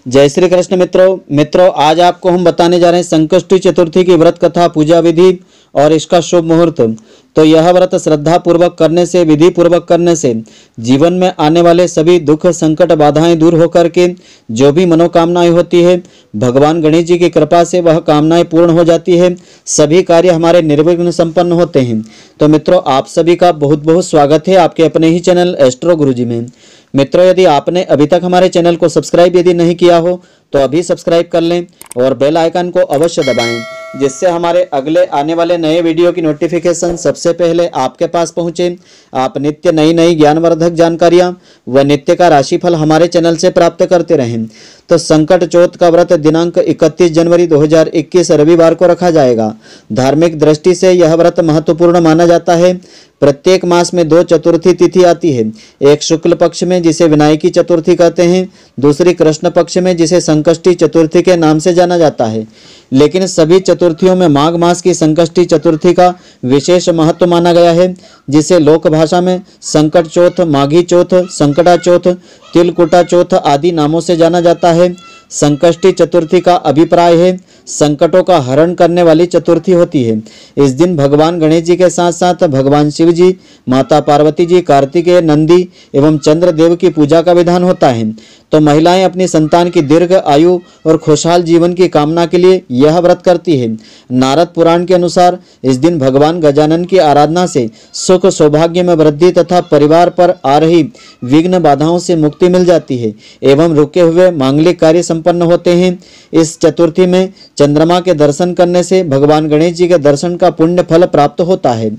जय श्री कृष्ण मित्रों आज आपको हम बताने जा रहे हैं संकष्टी चतुर्थी की व्रत कथा, पूजा विधि और इसका शुभ मुहूर्त। तो यह व्रत श्रद्धा पूर्वक करने से, विधि पूर्वक करने से जीवन में आने वाले सभी दुख, संकट, बाधाएं दूर होकर के जो भी मनोकामनाएं होती है भगवान गणेश जी की कृपा से वह कामनाएं पूर्ण हो जाती है। सभी कार्य हमारे निर्विघ्न संपन्न होते हैं। तो मित्रों आप सभी का बहुत बहुत स्वागत है आपके अपने ही चैनल एस्ट्रो गुरुजी में। मित्रों यदि आपने अभी तक हमारे चैनल को सब्सक्राइब यदि नहीं किया हो तो अभी सब्सक्राइब कर लें और बेल आइकन को अवश्य दबाएं, जिससे हमारे अगले आने वाले नए वीडियो की नोटिफिकेशन सबसे पहले आपके पास पहुंचे। आप नित्य नई ज्ञानवर्धक जानकारियां व नित्य का राशिफल हमारे चैनल से प्राप्त करते रहें। तो संकट चौथ का व्रत दिनांक 31 जनवरी 2021 रविवार को रखा जाएगा। धार्मिक दृष्टि से यह व्रत महत्वपूर्ण माना जाता है। प्रत्येक मास में 2 चतुर्थी तिथि आती है, एक शुक्ल पक्ष में जिसे विनायकी चतुर्थी कहते हैं, दूसरी कृष्ण पक्ष में जिसे संकष्टी चतुर्थी के नाम से जाना जाता है। लेकिन सभी चतुर्थियों में माघ मास की संकष्टी चतुर्थी का विशेष महत्व माना गया है, जिसे लोक भाषा में संकट चौथ, माघी चौथ, संकटा चौथ, तिलकुटा चौथ आदि नामों से जाना जाता है। संकष्टी चतुर्थी का अभिप्राय है संकटों का हरण करने वाली चतुर्थी होती है। इस दिन भगवान गणेश जी के साथ साथ भगवान शिव जी, माता पार्वती जी, कार्तिकेय, नंदी एवं चंद्रदेव की पूजा का विधान होता है। तो महिलाएं अपनी संतान की दीर्घ आयु और खुशहाल जीवन की कामना के लिए यह व्रत करती है। नारद पुराण के अनुसार इस दिन भगवान गजानन की आराधना से सुख, सौभाग्य में वृद्धि तथा परिवार पर आ रही विघ्न बाधाओं से मुक्ति मिल जाती है एवं रुके हुए मांगलिक कार्य संपन्न होते हैं। इस चतुर्थी में चंद्रमा के दर्शन करने से भगवान गणेश जी के दर्शन का पुण्य फल प्राप्त होता है।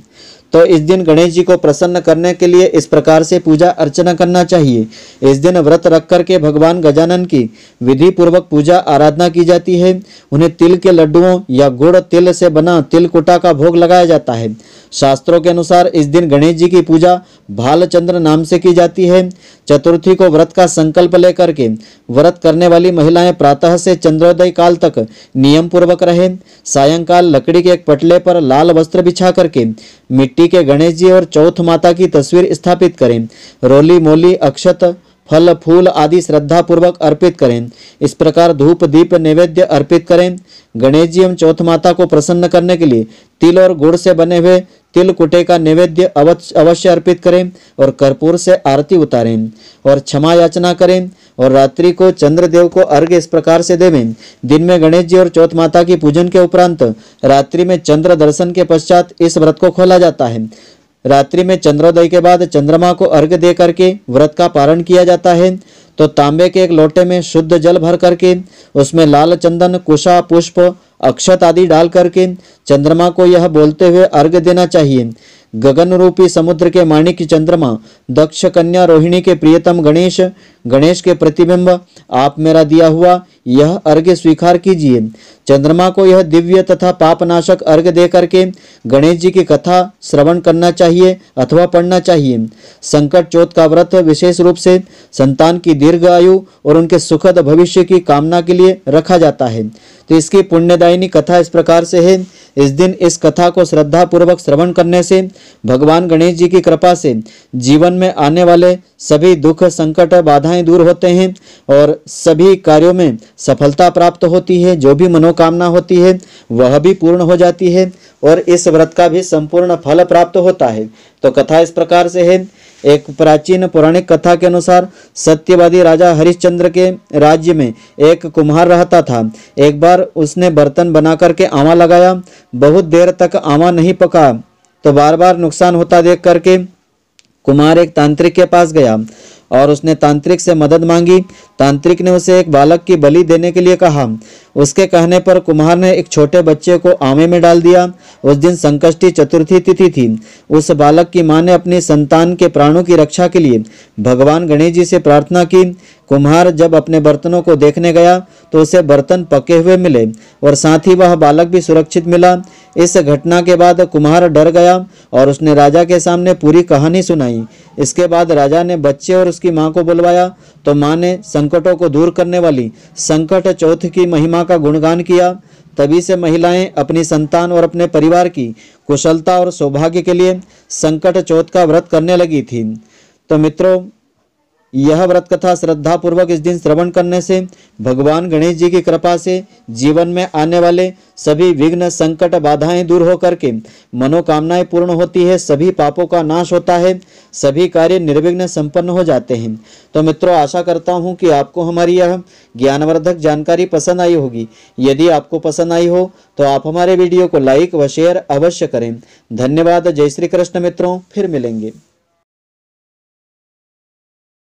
तो इस दिन गणेश जी को प्रसन्न करने के लिए इस प्रकार से पूजा अर्चना करना चाहिए। इस दिन व्रत रख करके भगवान गजानन की विधि पूर्वक पूजा आराधना की जाती है। उन्हें तिल के लड्डुओं या गुड़ तिल से बना तिलकुटा का भोग लगाया जाता है। शास्त्रों के अनुसार इस दिन गणेश जी की पूजा भालचंद्र नाम से की जाती है। चतुर्थी को व्रत का संकल्प लेकर के व्रत करने वाली महिलाएं प्रातः से चंद्रोदय काल तक नियम पूर्वक रहे। सायंकाल लकड़ी के एक पटले पर लाल वस्त्र बिछा करके मिट्टी के गणेश जी और चौथ माता की तस्वीर स्थापित करें। रोली मोली, अक्षत, फल फूल आदि श्रद्धा पूर्वक अर्पित करें। इस प्रकार धूप दीप नैवेद्य अर्पित करें। गणेश जी एवं चौथ माता को प्रसन्न करने के लिए तिल और गुड़ से बने हुए तिल कुटे का नैवेद्य अवश्य अर्पित करें और कर्पूर से आरती उतारें और क्षमा याचना करें और रात्रि को चंद्रदेव को अर्घ्य इस प्रकार से देवें। दिन में गणेश जी और चौथ माता की पूजन के उपरांत रात्रि में चंद्र दर्शन के पश्चात इस व्रत को खोला जाता है। रात्रि में चंद्रोदय के बाद चंद्रमा को अर्घ्य दे करके व्रत का पारण किया जाता है। तो तांबे के एक लोटे में शुद्ध जल भर करके उसमें लाल चंदन, कुशा, पुष्प, अक्षत आदि डाल करके चंद्रमा को यह बोलते हुए अर्घ्य देना चाहिए। गगन रूपी समुद्र के माणिक चंद्रमा, दक्ष कन्या रोहिणी के प्रियतम गणेश, गणेश के प्रतिबिंब, आप मेरा दिया हुआ यह अर्घ्य स्वीकार कीजिए। चंद्रमा को यह दिव्य तथा पापनाशक अर्घ्य दे करके गणेश जी की कथा श्रवण करना चाहिए अथवा पढ़ना चाहिए। संकट चौथ का व्रत विशेष रूप से संतान की दीर्घ आयु और उनके सुखद भविष्य की कामना के लिए रखा जाता है। तो इसकी पुण्यदायिनी कथा इस प्रकार से है। इस दिन इस कथा को श्रद्धा पूर्वक श्रवण करने से भगवान गणेश जी की कृपा से जीवन में आने वाले सभी दुख, संकट, बाधाएं दूर होते हैं और सभी कार्यों में सफलता प्राप्त होती है। जो भी मनोकामना होती है वह भी पूर्ण हो जाती है और इस व्रत का भी संपूर्ण फल प्राप्त होता है। तो कथा इस प्रकार से है। एक प्राचीन पौराणिक कथा के अनुसार सत्यवादी राजा हरिश्चंद्र के राज्य में एक कुम्हार रहता था। एक बार उसने बर्तन बना करके आवा लगाया, बहुत देर तक आवा नहीं पका तो बार बार नुकसान होता देख करके कुम्हार एक तांत्रिक के पास गया और उसने तांत्रिक से मदद मांगी। तांत्रिक ने उसे एक बालक की बलि देने के लिए कहा। उसके कहने पर कुम्हार ने एक छोटे बच्चे को आमे में डाल दिया। उस दिन संकष्टी चतुर्थी तिथि थी। उस बालक की मां ने अपनी संतान के प्राणों की रक्षा के लिए भगवान गणेश जी से प्रार्थना की। कुम्हार जब अपने बर्तनों को देखने गया तो उसे बर्तन पके हुए मिले और साथ ही वह बालक भी सुरक्षित मिला। इस घटना के बाद कुम्हार डर गया और उसने राजा के सामने पूरी कहानी सुनाई। इसके बाद राजा ने बच्चे और उसकी मां को बुलवाया तो मां ने संकटों को दूर करने वाली संकट चौथ की महिमा का गुणगान किया। तभी से महिलाएं अपनी संतान और अपने परिवार की कुशलता और सौभाग्य के लिए संकट चौथ का व्रत करने लगी थी। तो मित्रों यह व्रत कथा श्रद्धा पूर्वक इस दिन श्रवण करने से भगवान गणेश जी की कृपा से जीवन में आने वाले सभी विघ्न संकट बाधाएं दूर हो करके मनोकामनाएं पूर्ण होती है, सभी पापों का नाश होता है, सभी कार्य निर्विघ्न संपन्न हो जाते हैं। तो मित्रों, आशा करता हूं कि आपको हमारी यह ज्ञानवर्धक जानकारी पसंद आई होगी। यदि आपको पसंद आई हो तो आप हमारे वीडियो को लाइक व शेयर अवश्य करें। धन्यवाद। जय श्री कृष्ण मित्रों, फिर मिलेंगे।